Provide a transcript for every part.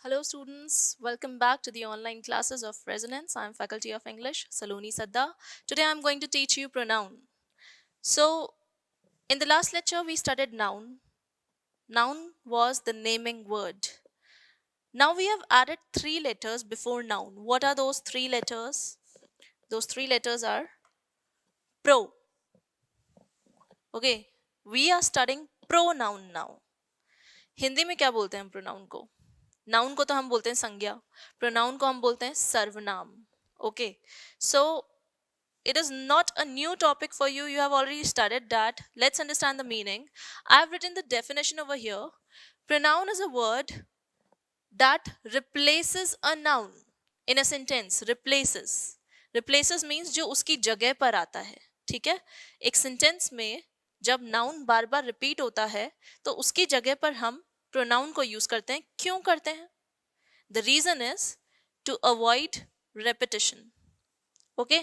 Hello, students. Welcome back to the online classes of Resonance. I'm Faculty of English, Saloni Sadda. Today, I'm going to teach you pronoun. So, in the last lecture, we studied noun. Noun was the naming word. Now, we have added three letters before noun. What are those three letters? Those three letters are pro. Okay, we are studying pronoun now. Hindi में क्या बोलते हैं pronoun को? Noun को तो हम बोलते हैं संज्ञा, प्रोनाउन को हम बोलते हैं सर्वनाम. Okay, so it is not a new topic for you. You have already studied that. Let's understand the meaning. I have written the definition over here. Pronoun is a word that replaces a noun in a sentence. Replaces means जो उसकी जगह पर आता है. ठीक है, एक sentence में जब नाउन बार बार रिपीट होता है तो उसकी जगह पर हम प्रोनाउन को यूज करते हैं. क्यों करते हैं? The reason is to avoid repetition. Okay,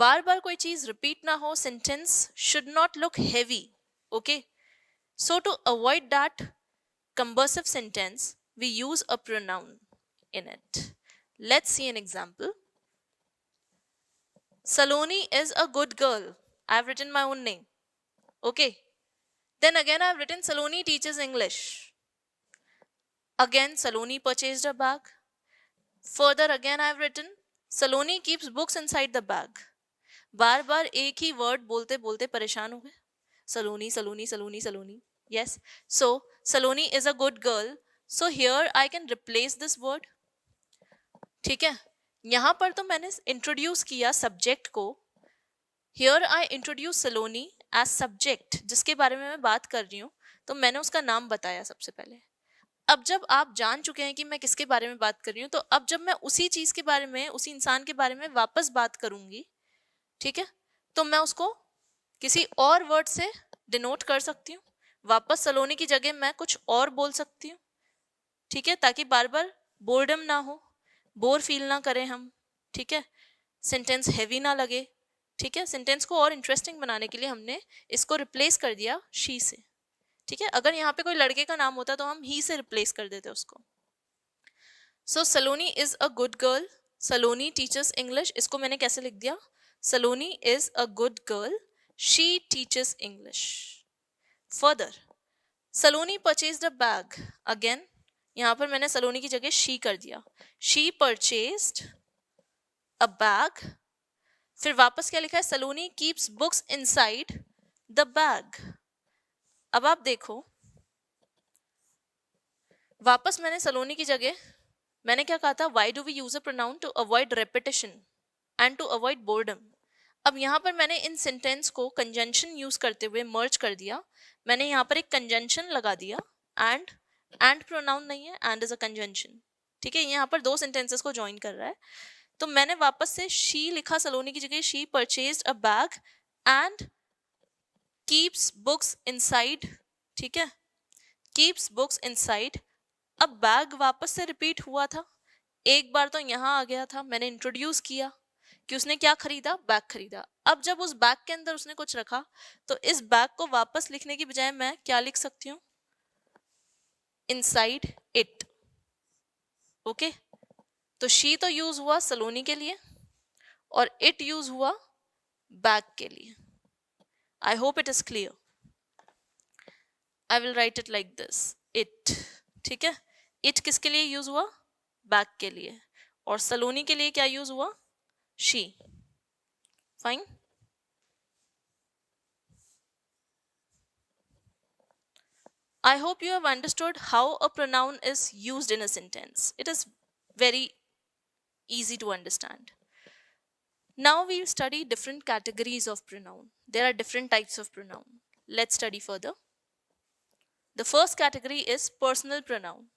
बार बार कोई चीज रिपीट ना हो, sentence should not look heavy. Okay, so to avoid that conversive sentence we use a pronoun in it. Let's see an example. Saloni is a good girl. I've written my own name. Okay, then again I've written Saloni teaches English. Again Saloni purchased a bag. Further again I've written Saloni keeps books inside the bag. बार बार एक ही word बोलते बोलते परेशान हो गए. सलोनी सलोनी सलोनी सलोनी. Yes, so Saloni is a good girl. So here I can replace this word. ठीक है, यहां पर तो मैंने इंट्रोड्यूस किया सब्जेक्ट को. Here I introduce Saloni as subject, जिसके बारे में मैं बात कर रही हूँ. तो मैंने उसका नाम बताया सबसे पहले. अब जब आप जान चुके हैं कि मैं किसके बारे में बात कर रही हूँ, तो अब जब मैं उसी चीज के बारे में, उसी इंसान के बारे में वापस बात करूंगी, ठीक है, तो मैं उसको किसी और वर्ड से डिनोट कर सकती हूँ. वापस सलोनी की जगह मैं कुछ और बोल सकती हूँ. ठीक है, ताकि बार बार बोर्डम ना हो, बोर फील ना करें हम. ठीक है, सेंटेंस हैवी ना लगे. ठीक है, सेंटेंस को और इंटरेस्टिंग बनाने के लिए हमने इसको रिप्लेस कर दिया शी से. ठीक है, अगर यहाँ पे कोई लड़के का नाम होता तो हम ही से रिप्लेस कर देते उसको. So Saloni is a good girl. Saloni teachers English. इसको मैंने कैसे लिख दिया? Saloni is a good girl. She teaches English. Further, Saloni purchased a bag. Again, यहाँ पर मैंने सलोनी की जगह she कर दिया. She purchased a bag. फिर वापस क्या लिखा है? Saloni keeps books inside the bag. अब आप देखो, वापस मैंने सलोनी की जगह मैंने क्या कहा था? Why do we use a pronoun? To avoid repetition and to avoid boredom. अब यहाँ पर मैंने इन सेंटेंस को कंजंक्शन यूज करते हुए मर्ज कर दिया. मैंने यहाँ पर एक कंजंक्शन लगा दिया. एंड प्रोनाउन नहीं है, एंड इज अ कंजंक्शन. ठीक है, यहाँ पर दो सेंटेंसेस को ज्वाइन कर रहा है. तो मैंने वापस से शी लिखा सलोनी की जगह. She purchased a bag and keeps books inside. ठीक है, कीप्स बुक्स इनसाइड. अब बैग वापस से रिपीट हुआ था. एक बार तो यहाँ आ गया था, मैंने इंट्रोड्यूस किया कि उसने क्या खरीदा? बैग खरीदा. अब जब उस बैग के अंदर उसने कुछ रखा, तो इस बैग को वापस लिखने की बजाय मैं क्या लिख सकती हूँ? Inside it. ओके, तो शी तो यूज हुआ सलोनी के लिए और इट यूज हुआ बैग के लिए. I hope it is clear. I will write it like this, it. ठीक है, इट किसके लिए यूज हुआ? बैग के लिए. और सलोनी के लिए क्या यूज हुआ? She. Fine. I hope you have understood how a pronoun is used in a sentence. It is very easy to understand. Now we'll study different categories of pronoun. There are different types of pronoun. Let's study further. The first category is personal pronoun.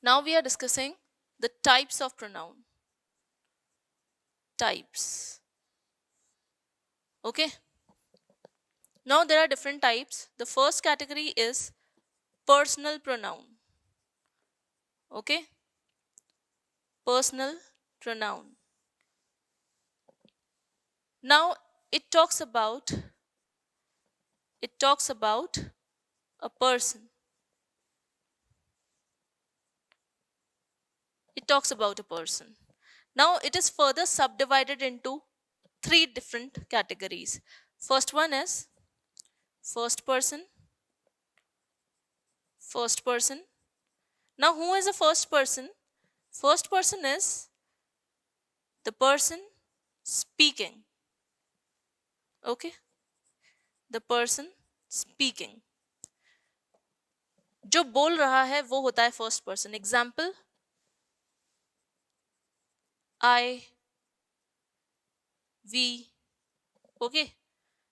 Now we are discussing the types of pronoun. types. Okay. Now there are different types. The first category is personal pronoun. Okay. Personal pronoun. Now it talks about a person. It talks about a person. Now it is further subdivided into three different categories. First one is first person. First person. Now who is the first person? First person is the person speaking. Okay? The person speaking. जो बोल रहा है वो होता है first person. Example, I, we. Okay?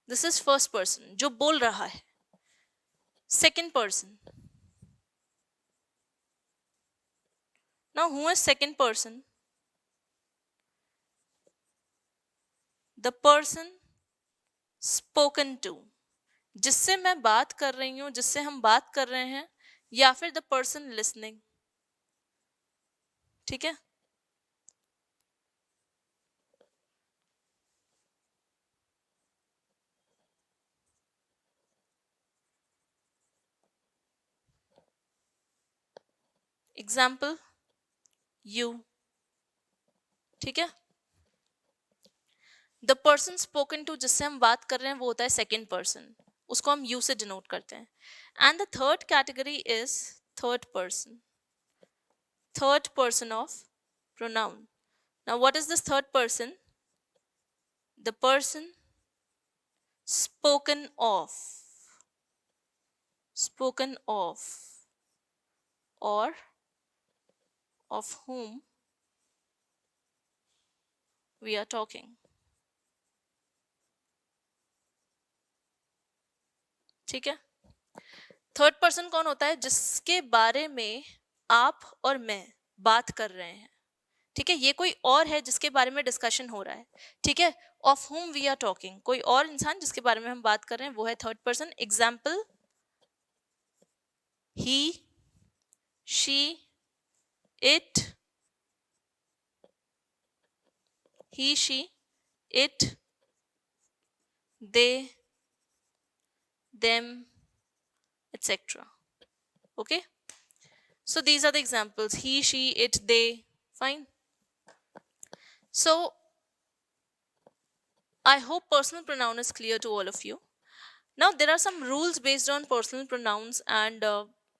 This is first person. जो बोल रहा है. Second person. Now who is second person? The person spoken to. जिससे मैं बात कर रही हूं, जिससे हम बात कर रहे हैं, या फिर द पर्सन लिसनिंग. ठीक है. Example, you. ठीक है. द पर्सन स्पोकन टू, जिससे हम बात कर रहे हैं, वो होता है सेकेंड पर्सन. उसको हम यू से डिनोट करते हैं. And the third category is third person. Third person of pronoun. Now what is this third person? The person spoken of. Spoken of, or of whom we are talking. ठीक है. Third person कौन होता है? जिसके बारे में आप और मैं बात कर रहे हैं. ठीक है. ये कोई और है जिसके बारे में डिस्कशन हो रहा है. ठीक है. Of whom we are talking, कोई और इंसान जिसके बारे में हम बात कर रहे हैं, वो है third person. Example, he, she, it. He, she, it, they, them, etc. Okay. So these are the examples: he, she, it, they. Fine. So I hope personal pronoun is clear to all of you. Now there are some rules based on personal pronouns and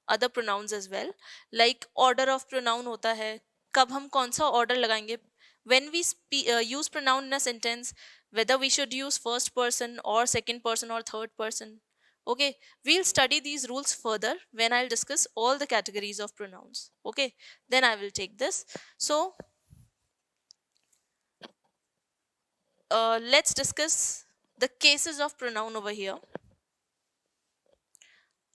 other pronouns as well. Like order of pronoun होता है. कब हम कौन सा order लगाएंगे? When we use pronoun in a sentence, whether we should use first person or second person or third person. Okay, we'll study these rules further when I'll discuss all the categories of pronouns. Okay, then I will take this. So let's discuss the cases of pronoun over here.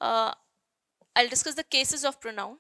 I'll discuss the cases of pronoun.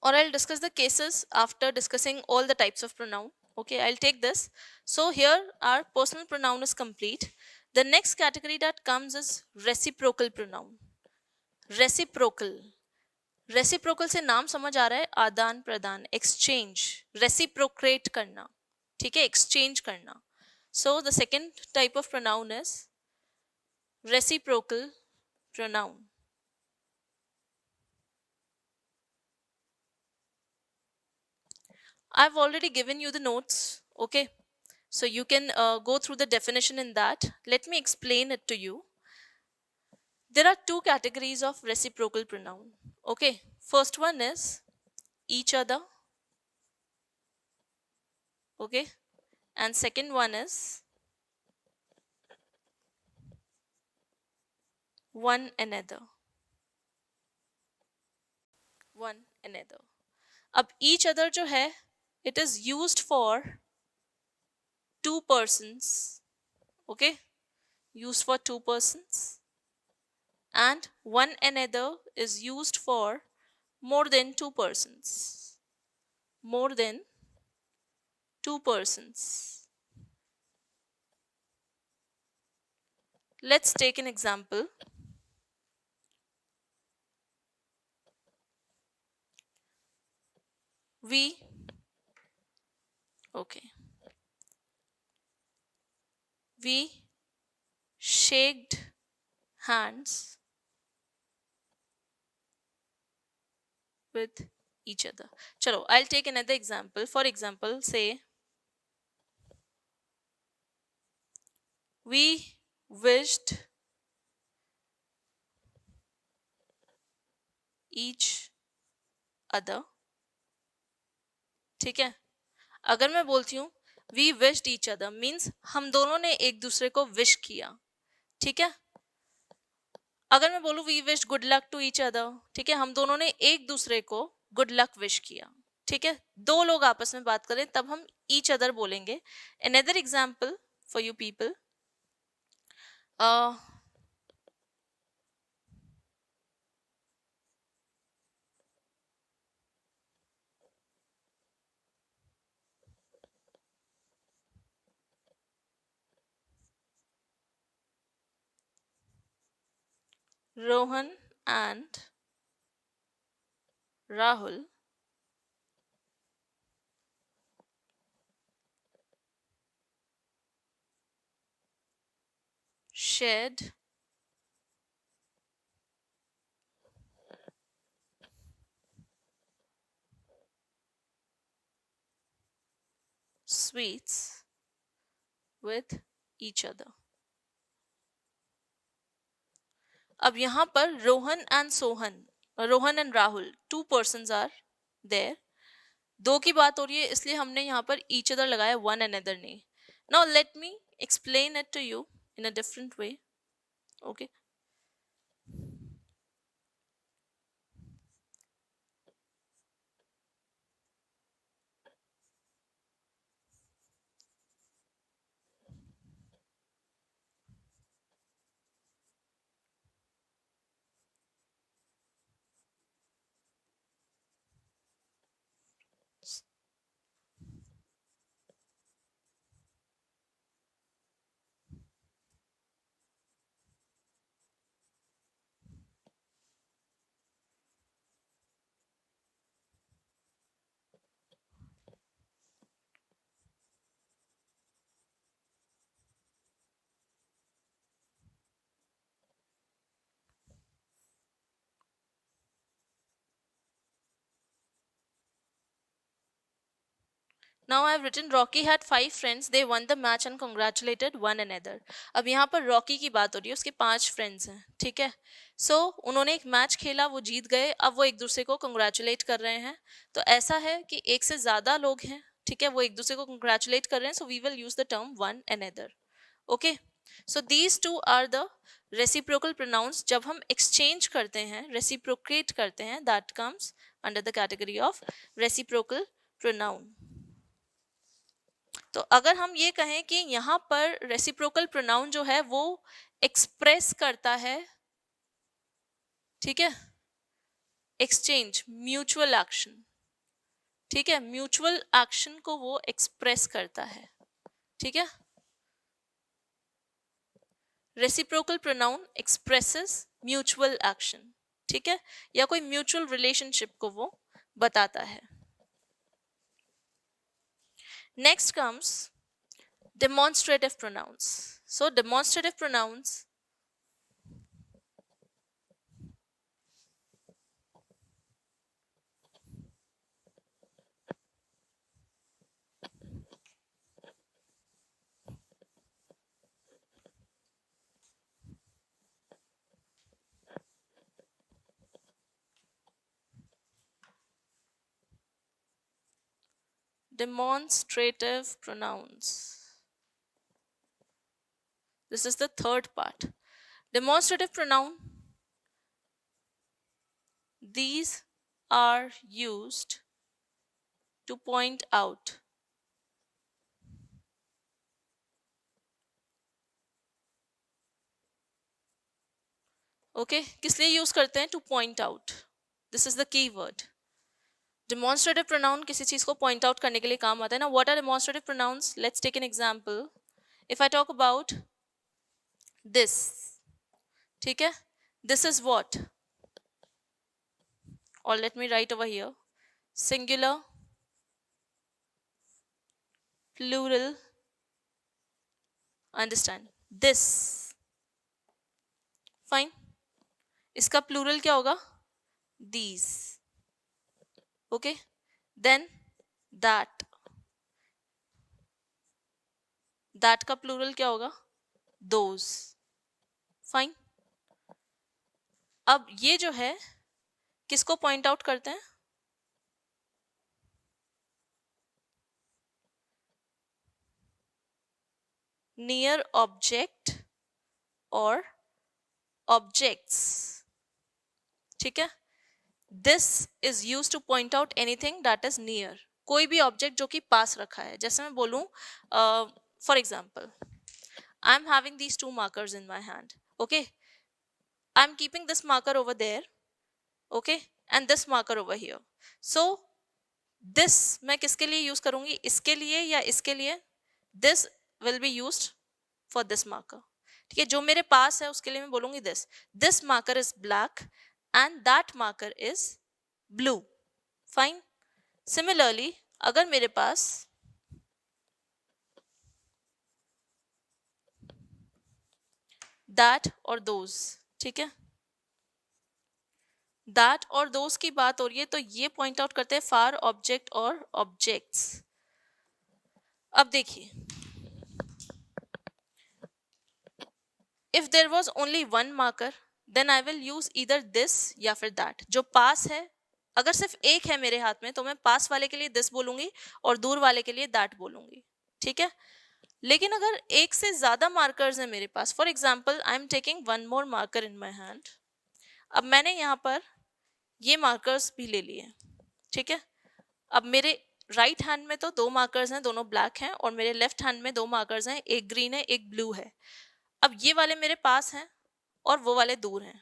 Or I'll discuss the cases after discussing all the types of pronoun. Okay, I'll take this. So here our personal pronoun is complete. The next category that comes is reciprocal pronoun. Reciprocal. Reciprocal से नाम समझ आ रहा है, आदान प्रदान, exchange, reciprocate करना. ठीक है, exchange करना. So the second type of pronoun is reciprocal pronoun. I've already given you the notes, okay? So you can go through the definition in that. Let me explain it to you. There are two categories of reciprocal pronoun, okay? First one is each other, okay? And second one is one another. one another. अब each other जो है, it is used for two persons, okay, used for two persons, and one another is used for more than two persons, more than two persons. Let's take an example. We, okay, we shaked hands with each other. Chalo, I'll take another example. For example, say we wished each other. ठीक है, अगर मैं बोलती हूँ we wished each other मीन्स हम दोनों ने एक दूसरे को विश किया. ठीक है, अगर मैं बोलूँ we wish good luck to each other, ठीक है, हम दोनों ने एक दूसरे को गुड लक विश किया. ठीक है, दो लोग आपस में बात करें तब हम ईच अदर बोलेंगे. Another example for you people, Rohan and Rahul shared sweets with each other. अब यहाँ पर Rohan and Sohan, Rohan and Rahul, two persons are there. दो की बात हो रही है इसलिए हमने यहाँ पर ईच अदर लगाया, वन अनदर नहीं. Now let me explain it to you in a different way. Okay, now I have written Rocky had 5 friends. They won the match and congratulated one another. अब यहाँ पर Rocky की बात हो रही है, उसके 5 फ्रेंड्स हैं. ठीक है, सो उन्होंने एक मैच खेला, वो जीत गए, अब वो एक दूसरे को कंग्रेचुलेट कर रहे हैं. तो ऐसा है कि एक से ज्यादा लोग हैं. ठीक है, वो एक दूसरे को कंग्रेचुलेट कर रहे हैं, so we will use the term one another. Okay, so these two are the reciprocal pronouns. जब हम एक्सचेंज करते हैं, रेसिप्रोकेट करते हैं, that comes under the category of reciprocal pronoun. तो अगर हम ये कहें कि यहाँ पर रेसिप्रोकल प्रोनाउन जो है वो एक्सप्रेस करता है, ठीक है, एक्सचेंज, म्यूचुअल एक्शन. ठीक है, म्यूचुअल एक्शन को वो एक्सप्रेस करता है. ठीक है, reciprocal pronoun expresses mutual action. ठीक है, या कोई म्यूचुअल रिलेशनशिप को वो बताता है. Next comes demonstrative pronouns. So demonstrative pronouns demonstrative pronouns. This is the third part. Demonstrative pronoun. These are used to point out. Okay किस लिए यूज करते हैं? Two point out. This is the key word. Demonstrative pronoun किसी चीज को point out करने के लिए काम आता है ना. What are demonstrative pronouns? Let's take an example. If I talk about this, ठीक है, this is what, or let me write over here, singular, plural, understand, this, fine. इसका प्लूरल क्या होगा? these. okay, then that का plural क्या होगा? those. fine. अब ये जो है किसको पॉइंट आउट करते हैं? नियर ऑब्जेक्ट और ऑब्जेक्ट्स. ठीक है. This is use two point out anything that is near. कोई भी ऑब्जेक्ट जो कि पास रखा है. जैसे मैं बोलूं for example, I am having these two markers in my hand. Okay, I am keeping this marker over there, okay, and this marker over here. So this मैं किसके लिए यूज करूंगी? इसके लिए या इसके लिए? This will be used for this marker. ठीक है, जो मेरे पास है उसके लिए मैं बोलूंगी this marker is black and that marker is blue. Fine. Similarly अगर मेरे पास दैट और दोज, ठीक है, दैट और दोज की बात हो रही है तो ये पॉइंट आउट करते हैं फार ऑब्जेक्ट और ऑब्जेक्ट्स. अब देखिए, if there was only one marker then I will use either this या फिर that. जो पास है, अगर सिर्फ एक है मेरे हाथ में तो मैं पास वाले के लिए this बोलूंगी और दूर वाले के लिए that बोलूंगी. ठीक है. लेकिन अगर एक से ज्यादा मार्कर्स है मेरे पास, for example I am taking one more marker in my hand. अब मैंने यहाँ पर ये मार्कर्स भी ले लिए. ठीक है. अब मेरे राइट हैंड में तो दो मार्कर्स हैं, दोनों ब्लैक हैं, और मेरे लेफ्ट हैंड में दो मार्कर्स हैं, एक ग्रीन है एक ब्लू है. अब ये वाले मेरे पास हैं और वो वाले दूर हैं,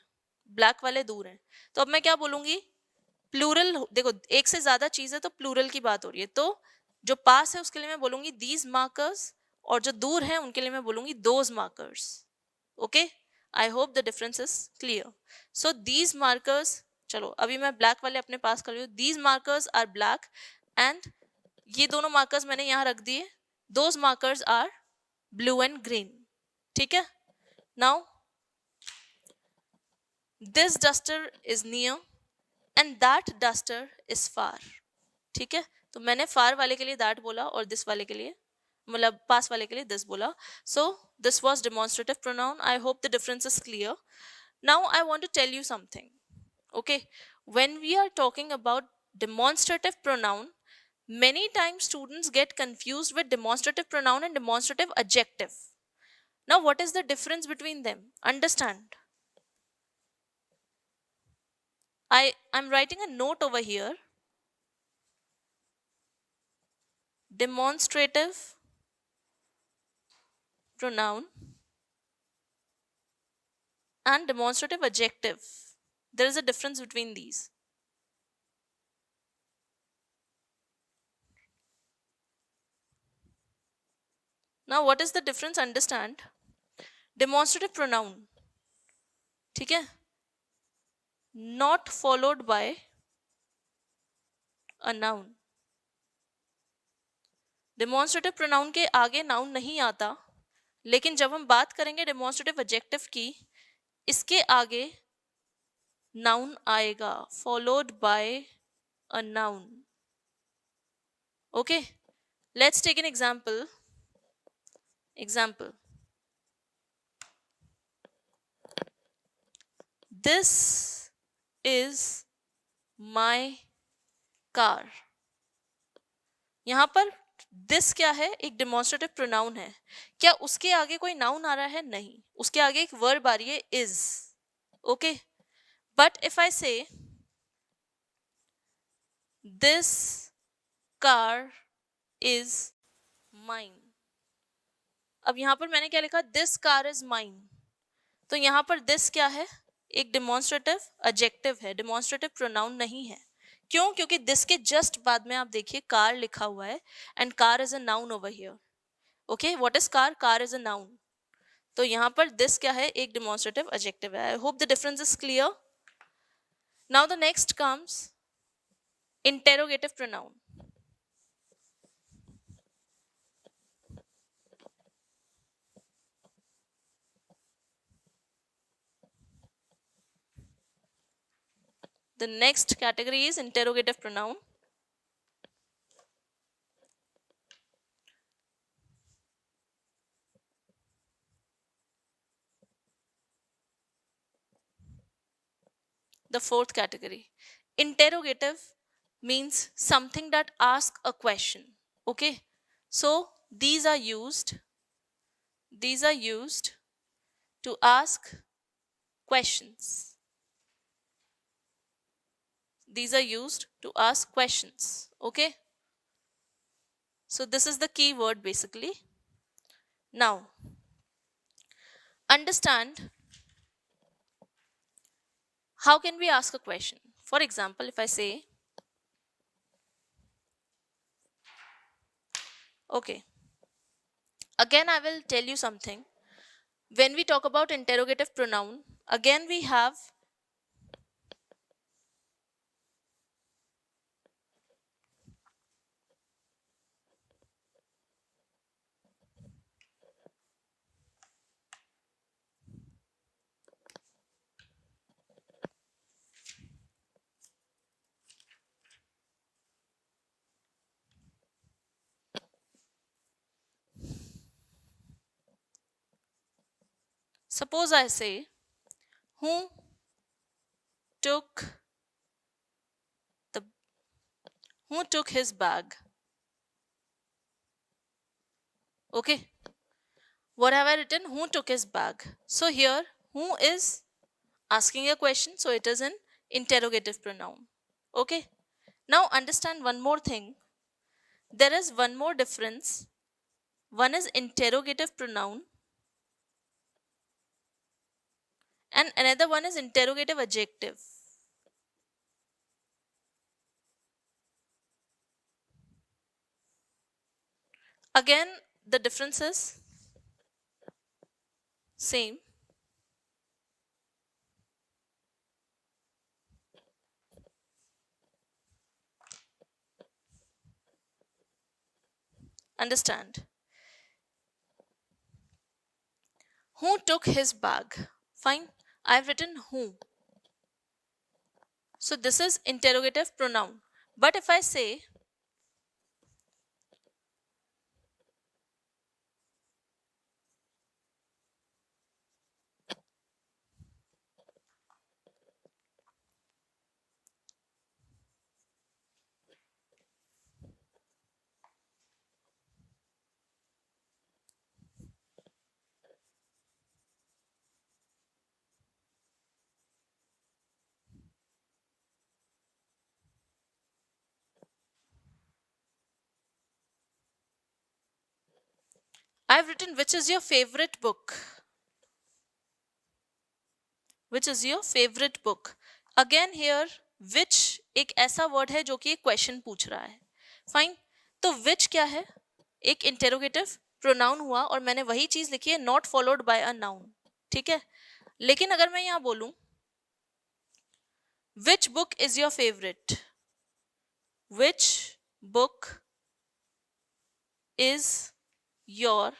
ब्लैक वाले दूर हैं. तो अब मैं क्या बोलूंगी? प्लूरल. देखो एक से ज्यादा चीज है तो प्लूरल की बात हो रही है. तो जो पास है उसके लिए मैं बोलूंगी दीज मार्कर्स, और जो दूर है उनके लिए मैं बोलूंगी those markers. Okay, I hope the difference is clear. So these markers, चलो अभी मैं ब्लैक वाले अपने पास कर रही हूँ. These markers are black and ये दोनों मार्कर्स मैंने यहाँ रख दिए. Those markers are blue and green. ठीक है. Now this duster is near and that duster is far. ठीक है. तो मैंने far वाले के लिए that बोला और this वाले के लिए, मतलब पास वाले के लिए this बोला. So this was demonstrative pronoun. I hope the difference is clear. Now I want to tell you something. Okay, when we are talking about demonstrative pronoun, many times students get confused with demonstrative pronoun and demonstrative adjective. Now what is the difference between them? Understand. I'm writing a note over here. Demonstrative pronoun and demonstrative adjective. There is a difference between these. Now what is the difference? Understand. Demonstrative pronoun, ठीक है, not followed by a noun. Demonstrative pronoun के आगे noun नहीं आता, लेकिन जब हम बात करेंगे demonstrative adjective की, इसके आगे noun आएगा, followed by a noun. Okay, let's take an example. This is my car. यहां पर this क्या है? एक डेमोन्स्ट्रेटिव प्रोनाउन है. क्या उसके आगे कोई नाउन आ रहा है? नहीं, उसके आगे एक वर्ब आ रही है, is. Okay, but if I से दिस कार इज माइन। अब यहां पर मैंने क्या लिखा, दिस कार इज माइन। तो यहां पर दिस क्या है, एक डिमॉन्स्ट्रेटिव एडजेक्टिव है, डिमॉन्स्ट्रेटिव प्रोनाउन नहीं है। क्यों? क्योंकि दिस के जस्ट बाद में आप देखिए कार लिखा हुआ है and car is a noun over here. Okay, what is car? Car is a noun. तो यहां पर दिस क्या है, एक डिमॉन्स्ट्रेटिव एडजेक्टिव है। I hope the difference is clear. Now the next comes interrogative pronoun. The next category is interrogative pronoun. The fourth category. Interrogative means something that asks a question. Okay. So these are used to ask questions. These are used to ask questions. Okay. So this is the key word basically. Now, understand how can we ask a question. For example, if I say, okay, again I will tell you something. When we talk about interrogative pronoun, again we have suppose I say, who took the who took his bag? Okay. What have I written? Who took his bag? So here, who is asking a question, so it is an interrogative pronoun. Okay. Now understand one more thing. There is one more difference. One is interrogative pronoun and another one is interrogative adjective. Again, the difference is same. Understand. Who took his bag? Fine. I've written who. So this is interrogative pronoun. But if I say, I've written which is your favorite book? Which is your favorite book? Again here, which एक ऐसा word है जो कि एक question पूछ रहा है. Fine. तो which क्या है? एक interrogative pronoun हुआ और मैंने वही चीज लिखी है not followed by a noun. ठीक है? लेकिन अगर मैं यहाँ बोलूं which book is your favorite? Which book is your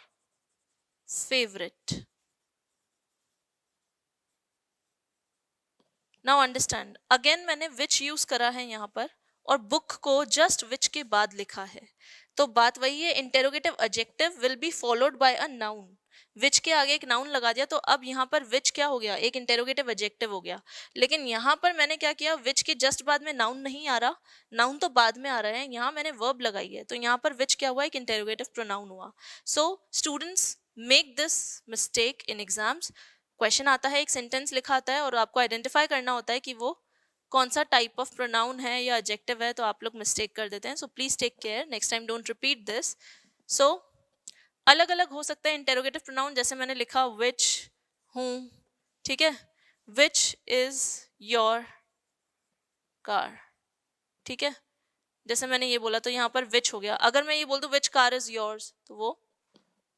favorite? Now understand, again मैंने विच यूज करा है यहाँ पर और बुक को जस्ट विच के बाद लिखा है. तो बात वही है, interrogative adjective will be followed by a noun. Which के आगे एक नाउन लगा दिया तो अब यहाँ पर विच क्या हो गया, एक इंटेरोगेटिव एडजेक्टिव हो गया. लेकिन यहाँ पर मैंने क्या किया, विच के जस्ट बाद में नाउन नहीं आ रहा, नाउन तो बाद में आ रहा है, यहाँ मैंने वर्ब लगाई है तो यहाँ पर विच क्या हुआ, एक इंटेरोगेटिव प्रोनाउन हुआ. So students make this mistake in exams. Question आता है, एक सेंटेंस लिखा आता है और आपको आइडेंटिफाई करना होता है कि वो कौन सा टाइप ऑफ प्रोनाउन है या एडजेक्टिव है, तो आप लोग मिस्टेक कर देते हैं. So please take care, next time don't repeat this. So अलग अलग हो सकता है इंटेरोगेटिव प्रोनाउन, जैसे मैंने लिखा विच, हूँ, ठीक है, विच इज योर कार, ठीक है, जैसे मैंने ये बोला तो यहाँ पर विच हो गया. अगर मैं ये बोल दूं विच कार इज योर्स, तो वो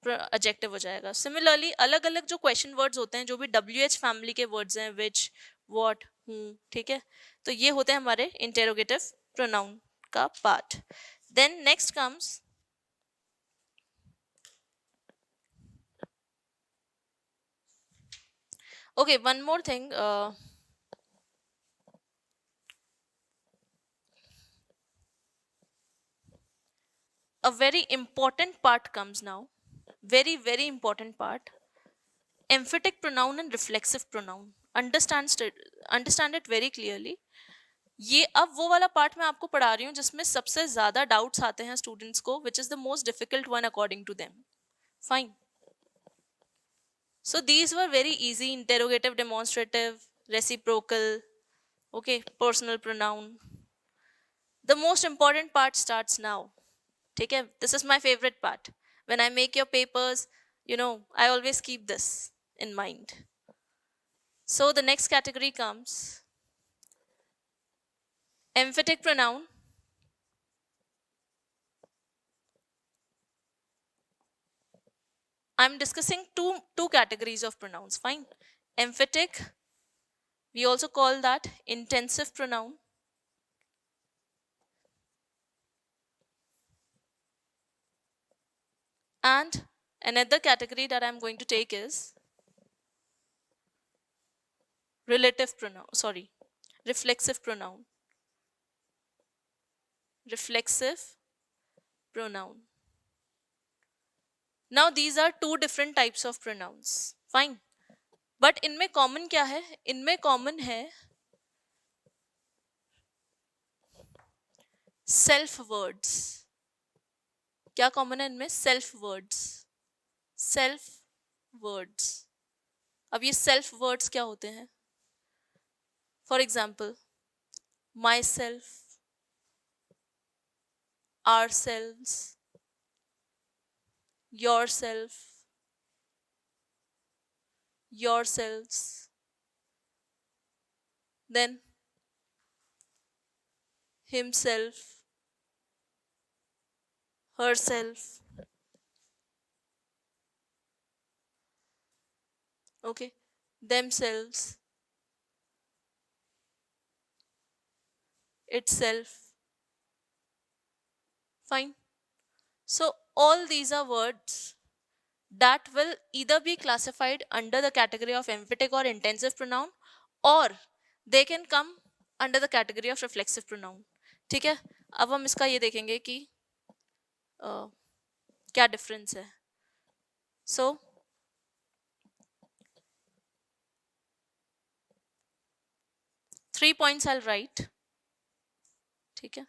एडजेक्टिव हो जाएगा. सिमिलरली अलग अलग जो क्वेश्चन वर्ड्स होते हैं, जो भी WH फैमिली के वर्ड्स हैं, विच, व्हाट, हूँ, ठीक है, तो ये होते हैं हमारे इंटेरोगेटिव प्रोनाउन का part. Then next comes okay, one more thing, a very important part comes now, very important part, emphatic pronoun and reflexive pronoun. Understand it very clearly. ये अब वो वाला पार्ट मैं आपको पढ़ा रही हूँ जिसमें सबसे ज्यादा डाउट्स आते हैं स्टूडेंट्स को, which is the most difficult one according to them. Fine. So these were very easy: interrogative, demonstrative, reciprocal, okay, personal pronoun. The most important part starts now. ठीक है, this is my favorite part. When I make your papers, I always keep this in mind. So the next category comes emphatic pronoun. I'm discussing two categories of pronouns. Fine. Emphatic, we also call that intensive pronoun. And another category that I'm going to take is relative pronoun, sorry, reflexive pronoun. Reflexive pronoun. Now these are two different types of pronouns. Fine. But इनमें common क्या है? इनमें common है self words. क्या common है इनमें? Self words. Self words. अब ये self words क्या होते हैं? For example, myself, ourselves, yourself, yourselves, then himself, herself, okay, themselves, itself. Fine. So all these are words that will either be classified under the category of emphatic or intensive pronoun, or they can come under the category of reflexive pronoun. ठीक है, अब हम इसका ये देखेंगे कि क्या difference है. सो 3 points I'll write. ठीक है.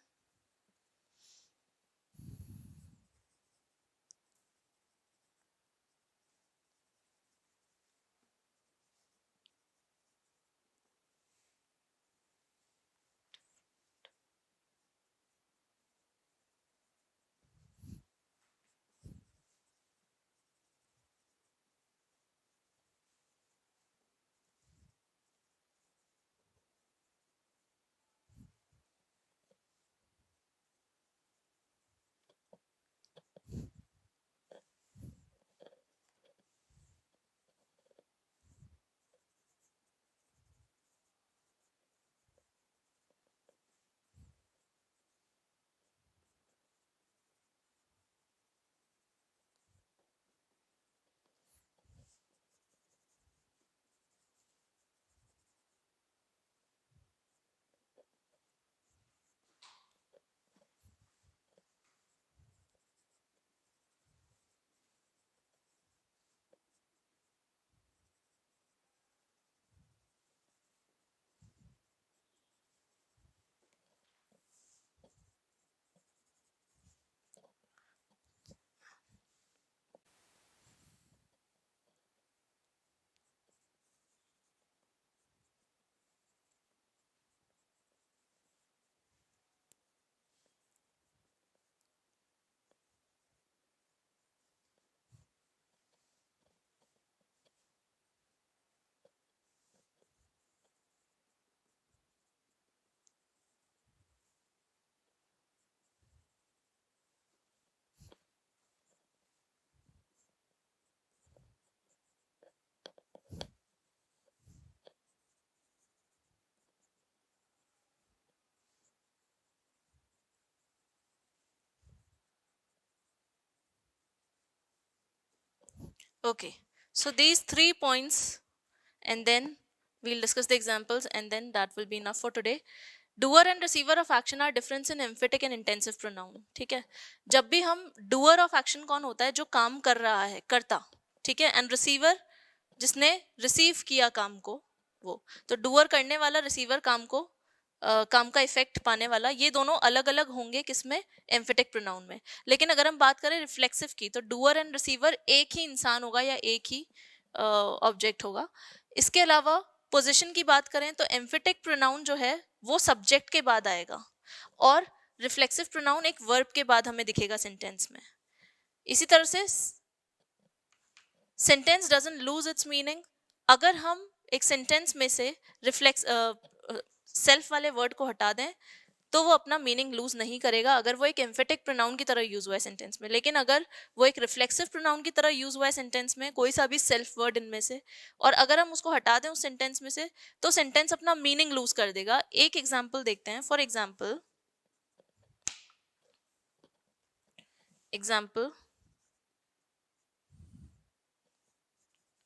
Okay, so these 3 points, and then we'll discuss the examples, and then that will be enough for today. Doer and receiver of action are difference in emphatic and intensive pronoun. ठीक है, जब भी हम doer of action कौन होता है, जो काम कर रहा है, करता. ठीक है, एंड रिसीवर जिसने रिसीव किया काम को, वो. तो डूअर करने वाला, रिसीवर काम को काम का इफेक्ट पाने वाला, ये दोनों अलग अलग होंगे किसमें, एम्फेटिक प्रोनाउन में. लेकिन अगर हम बात करें रिफ्लेक्सिव की, तो डूअर एंड रिसीवर एक ही इंसान होगा या एक ही ऑब्जेक्ट होगा. इसके अलावा पोजीशन की बात करें तो एम्फेटिक प्रोनाउन जो है वो सब्जेक्ट के बाद आएगा, और रिफ्लेक्सिव प्रोनाउन एक वर्ब के बाद हमें दिखेगा सेंटेंस में. इसी तरह से sentence doesn't lose its meaning. अगर हम एक सेंटेंस में से रिफ्लेक्स सेल्फ वाले वर्ड को हटा दें तो वो अपना मीनिंग लूज नहीं करेगा, अगर वो एक एम्फेटिक प्रोनाउन की तरह यूज हुआ है सेंटेंस में. लेकिन अगर वो एक रिफ्लेक्सिव प्रोनाउन की तरह यूज हुआ है सेंटेंस में, कोई सा भी सेल्फ वर्ड इनमें से, और अगर हम उसको हटा दें उस सेंटेंस में से, तो सेंटेंस अपना मीनिंग लूज कर देगा. एक एग्जाम्पल देखते हैं. For example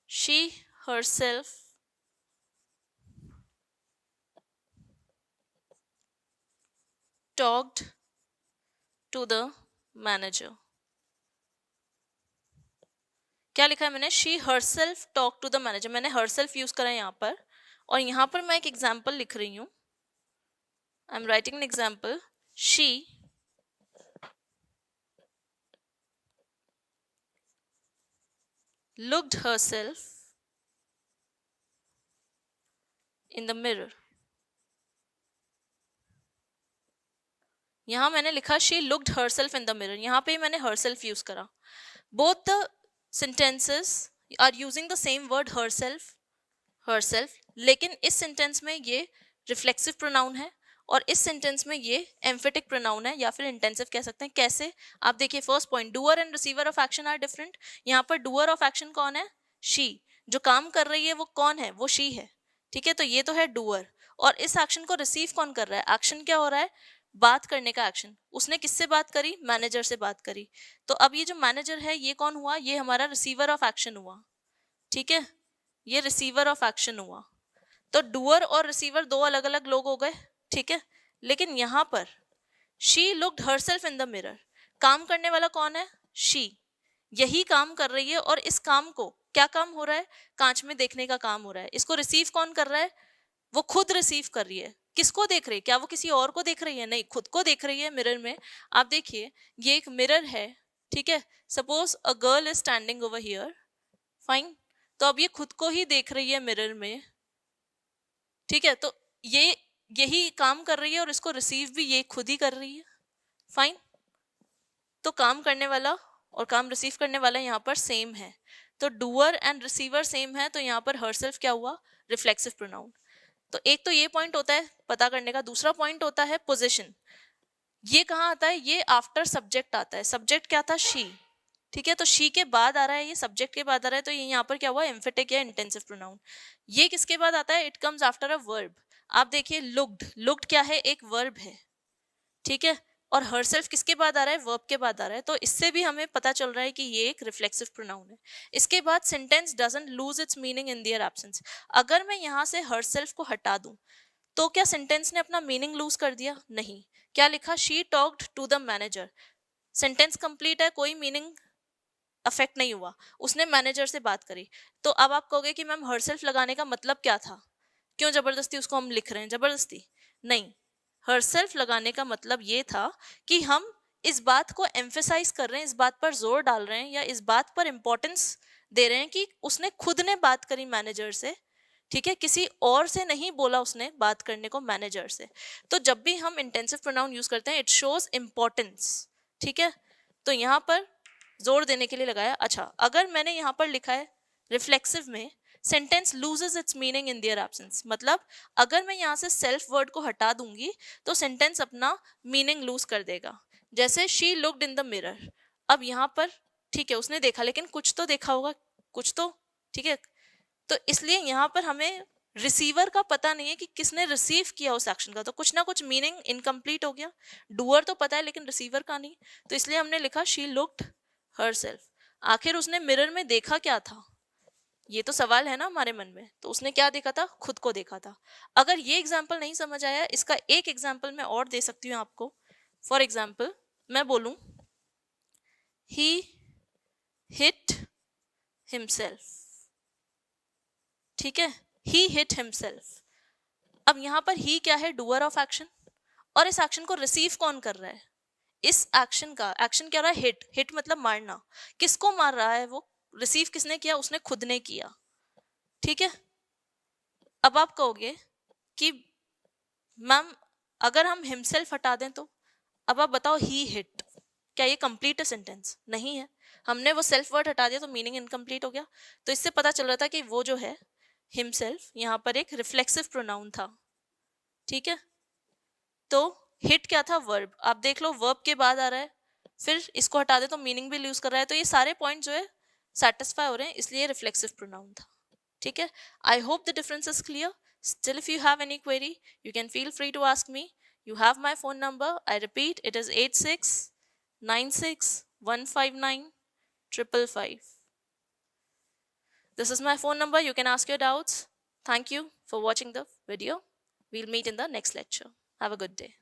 she herself talked to the manager. क्या लिखा है मैंने, she herself talked to the manager. मैंने herself यूज करा है यहाँ पर, और यहाँ पर मैं एक एग्जाम्पल लिख रही हूँ. I am writing an example. she looked herself in the mirror. यहां मैंने लिखा she looked herself in the mirror. यहां पे मैंने herself यूज करा. Both the sentences are using the same word herself, लेकिन इस सेंटेंस में ये रिफ्लेक्सिव प्रोनाउन है, और इस सेंटेंस में ये एम्फेटिक प्रोनाउन है, या फिर इंटेंसिव कह सकते हैं. कैसे, आप देखिए. First point, doer and receiver of action are different. यहाँ पर डूअर ऑफ एक्शन कौन है, शी. जो काम कर रही है वो कौन है, वो शी है. ठीक है, तो ये तो है डूअर. और इस एक्शन को रिसीव कौन कर रहा है, एक्शन क्या हो रहा है, बात करने का एक्शन. उसने किससे बात करी, मैनेजर से बात करी. तो अब ये जो मैनेजर है ये कौन हुआ, ये हमारा रिसीवर ऑफ एक्शन हुआ. ठीक है, ये रिसीवर ऑफ एक्शन हुआ. तो डूअर और रिसीवर दो अलग अलग लोग हो गए. ठीक है, लेकिन यहां पर she looked herself in the mirror. काम करने वाला कौन है, शी. यही काम कर रही है, और इस काम को, क्या काम हो रहा है, कांच में देखने का काम हो रहा है. इसको रिसीव कौन कर रहा है, वो खुद रिसीव कर रही है. किसको देख रही है, क्या वो किसी और को देख रही है, नहीं, खुद को देख रही है मिरर में. आप देखिए, ये एक मिरर है. ठीक है, suppose a girl is standing over here. Fine, तो अब ये खुद को ही देख रही है मिरर में. ठीक है, तो ये यही काम कर रही है, और इसको रिसीव भी ये खुद ही कर रही है. फाइन, तो काम करने वाला और काम रिसीव करने वाला यहाँ पर सेम है. तो डूअर एंड रिसीवर सेम है, तो यहाँ पर हरसेल्फ क्या हुआ, रिफ्लेक्सिव प्रोनाउन. तो एक तो ये पॉइंट होता है पता करने का. दूसरा पॉइंट होता है पोजीशन. ये कहाँ आता है, ये आफ्टर सब्जेक्ट आता है. सब्जेक्ट क्या था, शी. ठीक है, तो शी के बाद आ रहा है, ये सब्जेक्ट के बाद आ रहा है, तो ये यहाँ पर क्या हुआ, एम्फेटिक या इंटेंसिव प्रोनाउन. ये किसके बाद आता है, it comes after a verb. आप देखिए, लुक्ड क्या है, एक वर्ब है. ठीक है, और हरसेल्फ किसके बाद आ रहा है, वर्ब के बाद आ रहा है. तो इससे भी हमें पता चल रहा है कि ये एक रिफ्लेक्सिव प्रोनाउन है. इसके बाद sentence doesn't lose its meaning in their absence. अगर मैं यहाँ से हरसेल्फ को हटा दूं तो क्या सेंटेंस ने अपना मीनिंग लूज कर दिया, नहीं. क्या लिखा, she talked to the manager. Sentence complete है, कोई मीनिंग अफेक्ट नहीं हुआ, उसने मैनेजर से बात करी. तो अब आप कहोगे कि मैम हरसेल्फ लगाने का मतलब क्या था, क्यों जबरदस्ती उसको हम लिख रहे हैं, जबरदस्ती नहीं. हरसेल्फ लगाने का मतलब ये था कि हम इस बात को एम्फेसाइज कर रहे हैं, इस बात पर जोर डाल रहे हैं, या इस बात पर इंपॉर्टेंस दे रहे हैं कि उसने खुद ने बात करी मैनेजर से. ठीक है, किसी और से नहीं बोला उसने बात करने को, मैनेजर से. तो जब भी हम इंटेंसिव प्रोनाउन यूज करते हैं, इट शोज इंपॉर्टेंस. ठीक है, तो यहाँ पर जोर देने के लिए लगाया. अच्छा, अगर मैंने यहाँ पर लिखा है रिफ्लेक्सिव में, sentence loses it's meaning in their absence, मतलब अगर मैं यहाँ से सेल्फ वर्ड को हटा दूंगी तो सेंटेंस अपना मीनिंग लूज कर देगा. जैसे she looked in the mirror. अब यहाँ पर ठीक है, उसने देखा, लेकिन कुछ तो देखा होगा, कुछ तो. ठीक है, तो इसलिए यहाँ पर हमें रिसीवर का पता नहीं है कि किसने रिसीव किया उस एक्शन का, तो कुछ ना कुछ मीनिंग इनकम्प्लीट हो गया. डूअर तो पता है लेकिन रिसीवर का नहीं, तो इसलिए हमने लिखा शी लुक्ड हरसेल्फ. आखिर उसने मिरर में देखा क्या था, ये तो सवाल है ना हमारे मन में। तो उसने क्या देखा था, खुद को देखा था। अगर ये एग्जाम्पल नहीं समझ आया, इसका एक एग्जाम्पल मैं और दे सकती हूँ आपको। फॉर एग्जाम्पल मैं बोलूं, ही हिट हिमसेल्फ, ठीक है, ही हिट हिमसेल्फ। अब यहां पर ही क्या है, डूअर ऑफ एक्शन, और इस एक्शन को रिसीव कौन कर रहा है, इस एक्शन का एक्शन क्या रहा है, हिट। हिट मतलब मारना, किसको मार रहा है वो, रिसीव किसने किया, उसने खुद ने किया, ठीक है। अब आप कहोगे कि मैम अगर हम हिमसेल्फ हटा दें तो, अब आप बताओ ही हिट, क्या ये कंप्लीट है सेंटेंस, नहीं है। हमने वो सेल्फ वर्ड हटा दिया तो मीनिंग इनकम्प्लीट हो गया। तो इससे पता चल रहा था कि वो जो है हिमसेल्फ यहाँ पर एक रिफ्लेक्सिव प्रोनाउन था, ठीक है। तो हिट क्या था, वर्ब। आप देख लो वर्ब के बाद आ रहा है, फिर इसको हटा दे तो मीनिंग भी लूज कर रहा है। तो ये सारे पॉइंट जो है सेटिस्फाई हो रहे हैं, इसलिए रिफ्लेक्सिव प्रोनाउन था, ठीक है। I hope the difference is clear. Still if you have any query you can feel free to ask me. You have my phone number. I repeat, it is 8696159555. This is my phone number. You can ask your doubts. Thank you for watching the video. We'll meet in the next lecture. Have a good day.